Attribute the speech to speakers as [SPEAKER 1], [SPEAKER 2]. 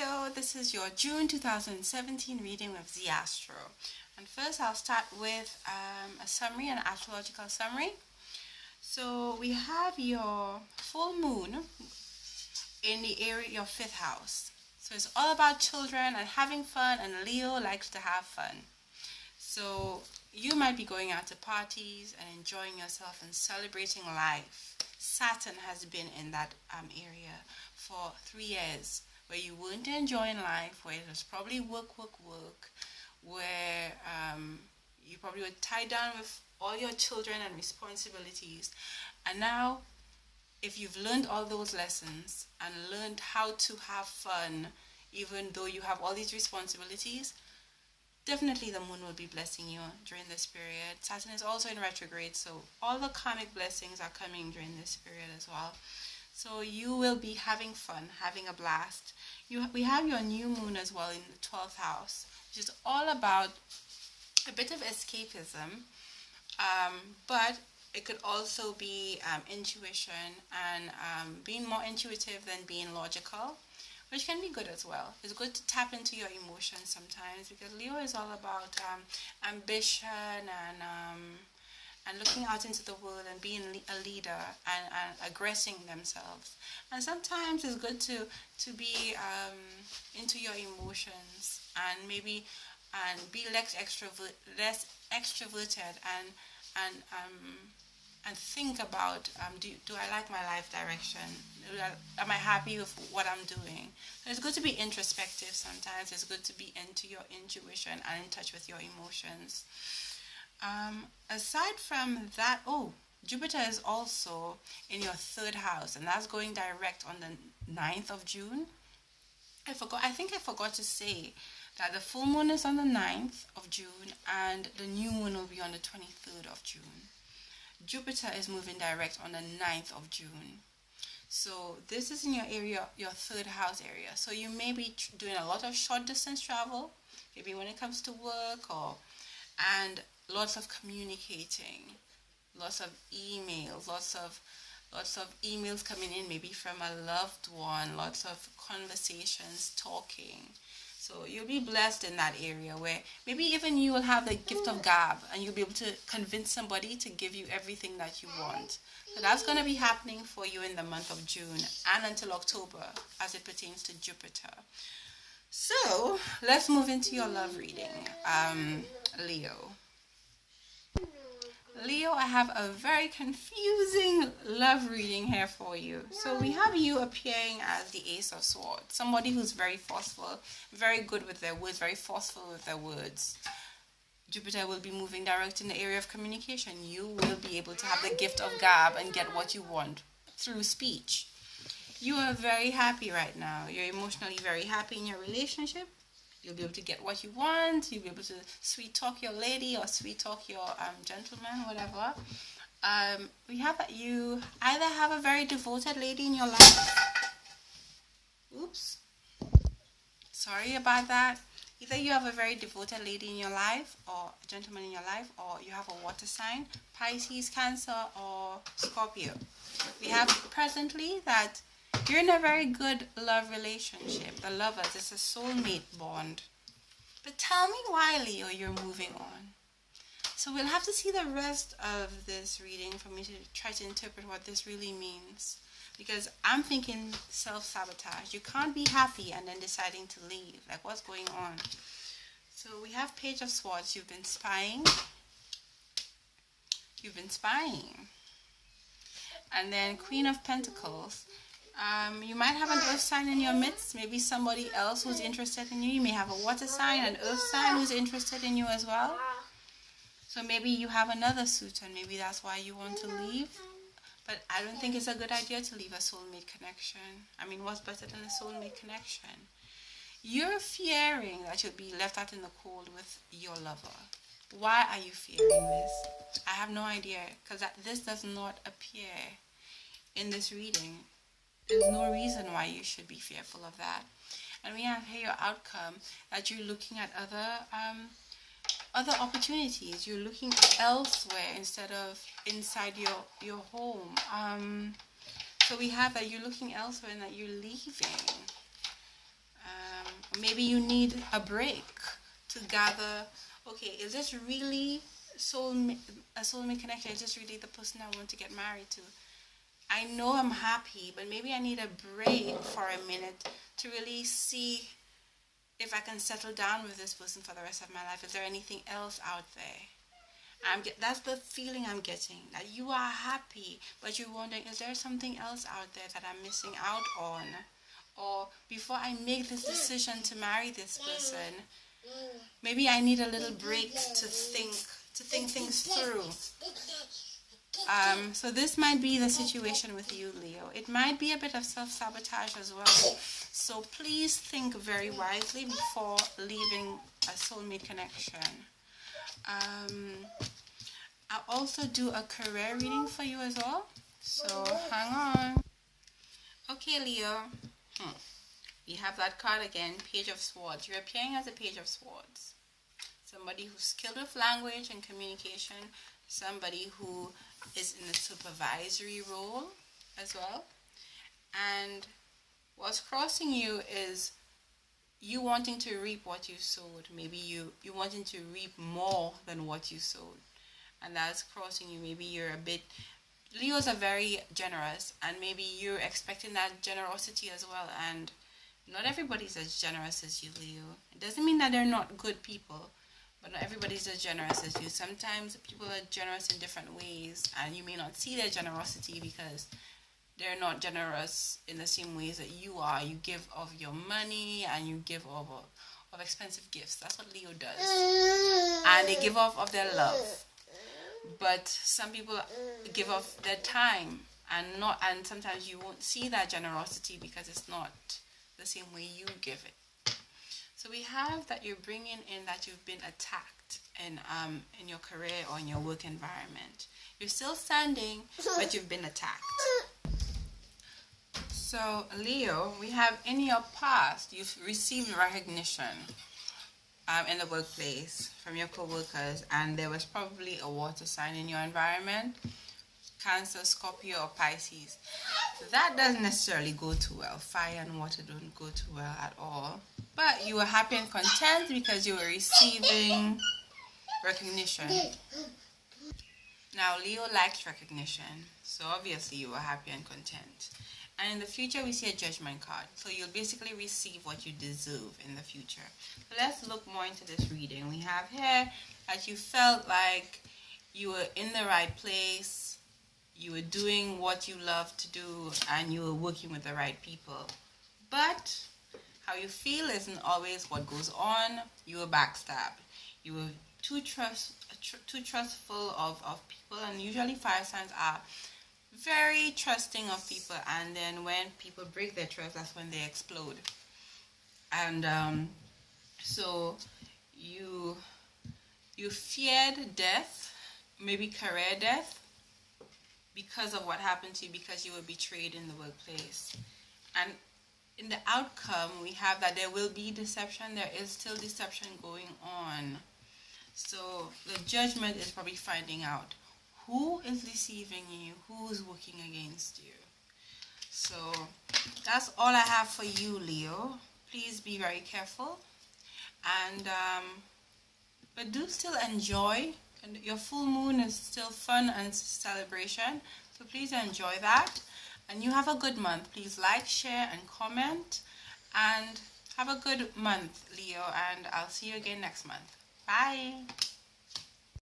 [SPEAKER 1] Leo, this is your June 2017 reading with the Astro. And first I'll start with a summary, an astrological summary. So we have your full moon in the area, your 5th house. So it's all about children and having fun, and Leo likes to have fun. So you might be going out to parties and enjoying yourself and celebrating life. Saturn has been in that area for 3 years, where you weren't enjoying life, where it was probably work, where you probably were tied down with all your children and responsibilities. And now, if you've learned all those lessons and learned how to have fun, even though you have all these responsibilities, definitely the moon will be blessing you during this period. Saturn is also in retrograde, so all the karmic blessings are coming during this period as well. So you will be having fun, having a blast. We have your new moon as well in the 12th house, which is all about a bit of escapism, but it could also be intuition and being more intuitive than being logical, which can be good as well. It's good to tap into your emotions sometimes, because Leo is all about ambition and looking out into the world and being a leader and aggressing themselves. And sometimes it's good to be into your emotions and maybe be less extroverted and think about do I like my life direction? Am I happy with what I'm doing? So it's good to be introspective sometimes. It's good to be into your intuition and in touch with your emotions. Aside from that, Jupiter is also in your 3rd house, and that's going direct on the 9th of June. I think I forgot to say that the full moon is on the 9th of June and the new moon will be on the 23rd of June. Jupiter is moving direct on the 9th of June. So this is in your area, your 3rd house area. So you may be doing a lot of short distance travel, maybe when it comes to work, and lots of communicating, lots of emails, lots of emails coming in, maybe from a loved one, lots of conversations, talking. So you'll be blessed in that area where maybe even you will have the gift of gab and you'll be able to convince somebody to give you everything that you want. So that's going to be happening for you in the month of June and until October as it pertains to Jupiter. So let's move into your love reading, Leo. Leo, I have a very confusing love reading here for you. So we have you appearing as the Ace of Swords, somebody who's very forceful, very good with their words, very forceful with their words. Jupiter will be moving direct in the area of communication. You will be able to have the gift of gab and get what you want through speech. You are very happy right now. You're emotionally very happy in your relationship. You'll be able to get what you want. You'll be able to sweet talk your lady or sweet talk your gentleman, whatever. We have that you either have a very devoted lady in your life. Oops. Sorry about that. Either you have a very devoted lady in your life or a gentleman in your life, or you have a water sign, Pisces, Cancer, or Scorpio. We have presently that you're in a very good love relationship. The lovers, it's a soulmate bond. But tell me why, Leo, you're moving on. So we'll have to see the rest of this reading for me to try to interpret what this really means. Because I'm thinking self-sabotage. You can't be happy and then deciding to leave. Like, what's going on? So we have Page of Swords. You've been spying. And then Queen of Pentacles. You might have an earth sign in your midst, maybe somebody else who's interested in you. You may have a water sign, an earth sign who's interested in you as well. So maybe you have another suitor, and maybe that's why you want to leave. But I don't think it's a good idea to leave a soulmate connection. I mean, what's better than a soulmate connection? You're fearing that you'll be left out in the cold with your lover. Why are you fearing this? I have no idea, because this does not appear in this reading. There's no reason why you should be fearful of that. And we have here your outcome, that you're looking at other opportunities. You're looking elsewhere instead of inside your home. So we have that you're looking elsewhere and that you're leaving. Maybe you need a break to gather, okay, is this really a soulmate connection? Is this really the person I want to get married to? I know I'm happy, but maybe I need a break for a minute to really see if I can settle down with this person for the rest of my life. Is there anything else out there? That's the feeling I'm getting, that you are happy, but you're wondering, is there something else out there that I'm missing out on? Or before I make this decision to marry this person, maybe I need a little break to think things through. So this might be the situation with you, Leo. It might be a bit of self-sabotage as well. So please think very wisely before leaving a soulmate connection. I'll also do a career reading for you as well. So hang on. Okay, Leo. We have that card again, Page of Swords. You're appearing as a Page of Swords. Somebody who's skilled with language and communication. Somebody who is in a supervisory role as well. And what's crossing you is you wanting to reap what you sowed. Maybe you wanting to reap more than what you sowed. And that's crossing you. Maybe you're a bit... Leos are very generous, and maybe you're expecting that generosity as well. And not everybody's as generous as you, Leo. It doesn't mean that they're not good people, but not everybody's as generous as you. Sometimes people are generous in different ways, and you may not see their generosity because they're not generous in the same ways that you are. You give of your money, and you give of expensive gifts. That's what Leo does. And they give off of their love. But some people give off their time, and sometimes you won't see that generosity because it's not the same way you give it. So we have that you're bringing in that you've been attacked in your career or in your work environment. You're still standing, but you've been attacked. So Leo, we have in your past, you've received recognition in the workplace from your co-workers, and there was probably a water sign in your environment, Cancer, Scorpio, or Pisces. That doesn't necessarily go too well. Fire and water don't go too well at all. But you were happy and content because you were receiving recognition. Now, Leo likes recognition, so obviously you were happy and content. And in the future, we see a judgment card. So you'll basically receive what you deserve in the future. So let's look more into this reading. We have here that you felt like you were in the right place, you were doing what you love to do, and you were working with the right people. But how you feel isn't always what goes on. You were backstabbed. You were too trustful of people, and usually fire signs are very trusting of people, and then when people break their trust, that's when they explode. And so you feared death, maybe career death, because of what happened to you, because you were betrayed in the workplace. And in the outcome, we have that there will be deception. There is still deception going on. So the judgment is probably finding out who is deceiving you, who is working against you. So that's all I have for you, Leo. Please be very careful, and but do still enjoy. And your full moon is still fun and celebration, so please enjoy that. And you have a good month. Please like, share, and comment, and have a good month, Leo. And I'll see you again next month. Bye.